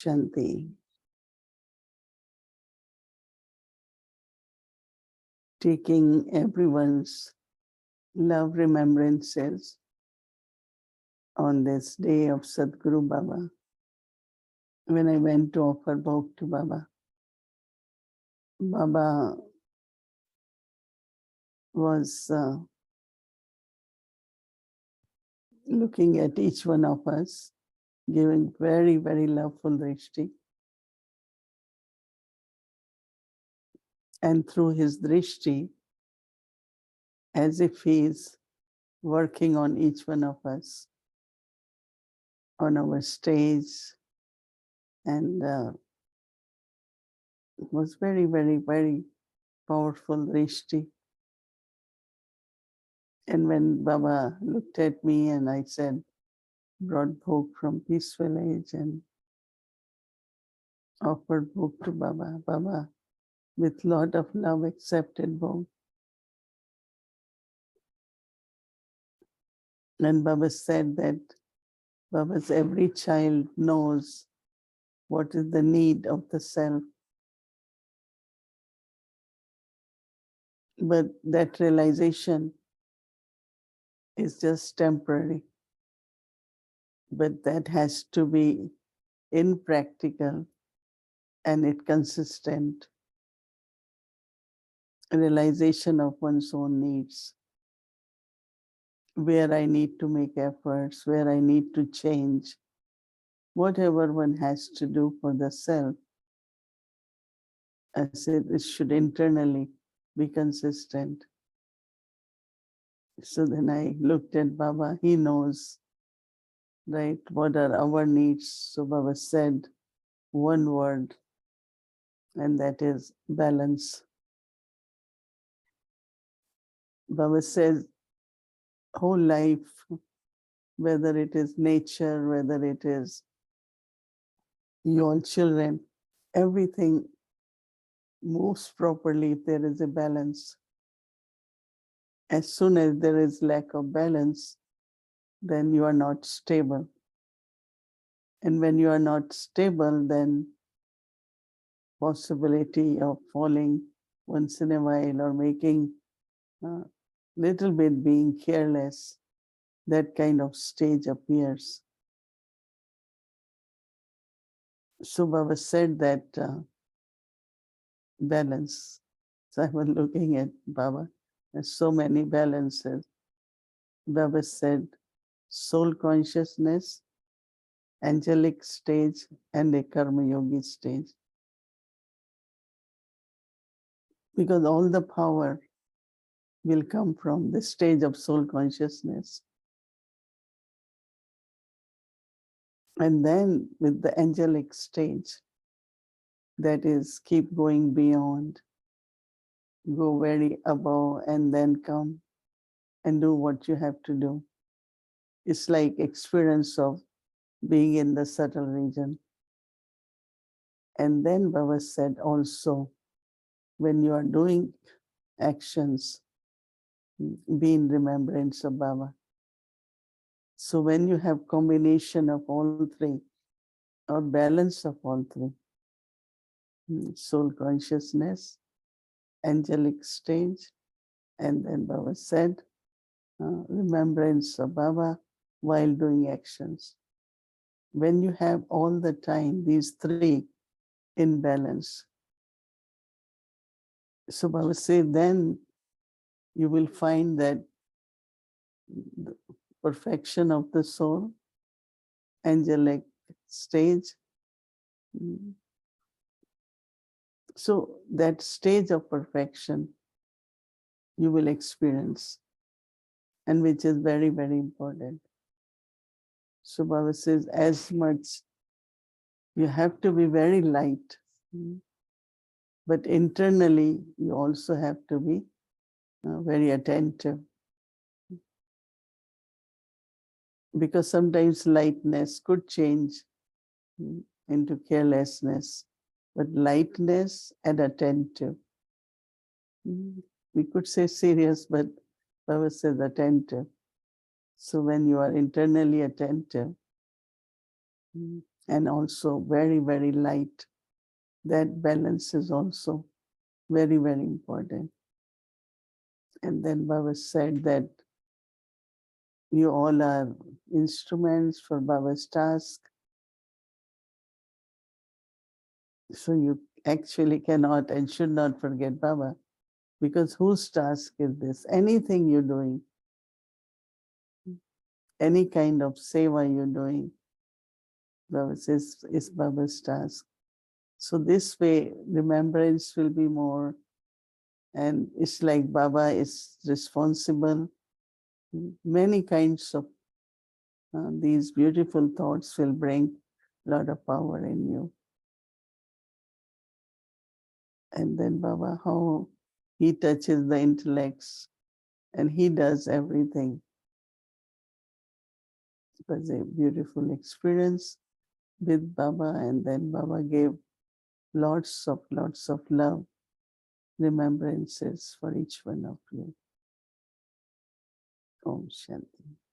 Shanti. Taking everyone's love remembrances on this day of Sadhguru Baba. When I went to offer Bhog to Baba, Baba was looking at each one of us, giving very, very loveful drishti. And through his drishti, as if he is working on each one of us, on our stage, and it was very, very, very powerful drishti. And when Baba looked at me and I said, brought Bhog from Peace Village and offered Bhog to Baba, Baba with lot of love accepted Bhog. And Baba said that Baba's every child knows what is the need of the self. But that realization is just temporary. But that has to be impractical and it consistent realization of one's own needs. Where I need to make efforts, where I need to change, whatever one has to do for the self, I said it should internally be consistent. So then I looked at Baba, he knows, right, what are our needs. So Baba said one word, and that is balance. Baba says, whole life, whether it is nature, whether it is your children, everything moves properly if there is a balance. As soon as there is lack of balance, then you are not stable. And when you are not stable, then possibility of falling once in a while or making little bit being careless, that kind of stage appears. So Baba said that balance. So I was looking at Baba, there's so many balances. Baba said soul consciousness, angelic stage, and a karma yogi stage. Because all the power will come from the stage of soul consciousness. And then with the angelic stage, that is keep going beyond, go very above and then come and do what you have to do. It's like experience of being in the subtle region. And then Baba said also, when you are doing actions, be in remembrance of Baba. So when you have combination of all three, or balance of all three, soul consciousness, angelic stage, and then Baba said, remembrance of Baba while doing actions. When you have all the time these three in balance, so Baba said, then you will find that the perfection of the soul, angelic stage. So that stage of perfection you will experience, and which is very, very important. So Baba says, as much you have to be very light, but internally you also have to be very attentive. Because sometimes lightness could change into carelessness, but lightness and attentive. We could say serious, but Baba says attentive. So when you are internally attentive, and also very, very light. That balance is also very, very important. And then Baba said that you all are instruments for Baba's task. So you actually cannot and should not forget Baba, because whose task is this? Anything you're doing, any kind of seva you're doing, Baba says is Baba's task. So this way, remembrance will be more, and it's like Baba is responsible. Many kinds of these beautiful thoughts will bring a lot of power in you. And then Baba, how he touches the intellects and he does everything. It was a beautiful experience with Baba, and then Baba gave lots of love, remembrances for each one of you. Om Shanti.